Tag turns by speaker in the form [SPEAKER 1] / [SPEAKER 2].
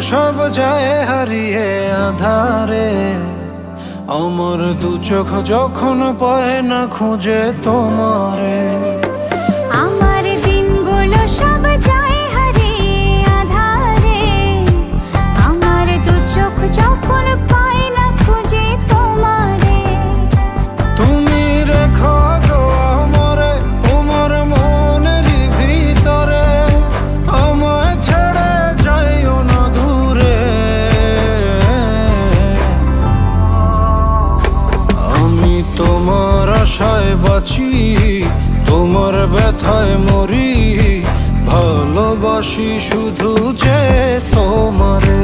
[SPEAKER 1] সব যায় হারিয়ে আধারে, আমার দু চোখ যখন পায় না খুঁজে তোমারে।
[SPEAKER 2] আমার দিনগুলো সব যায় হারিয়ে আধারে, আমার দু চোখ যখন পায় না খুঁজে তোমারে।
[SPEAKER 1] তুমি রেখো গো আমারে তোমার মনের ভিতরে, আমায় ছেড়ে যাইও না দূরে। আমি তোমার আশায় বাঁচি, তোমার ব্যথায় মরি, ভালোবাসি শুধু যে তোমারে।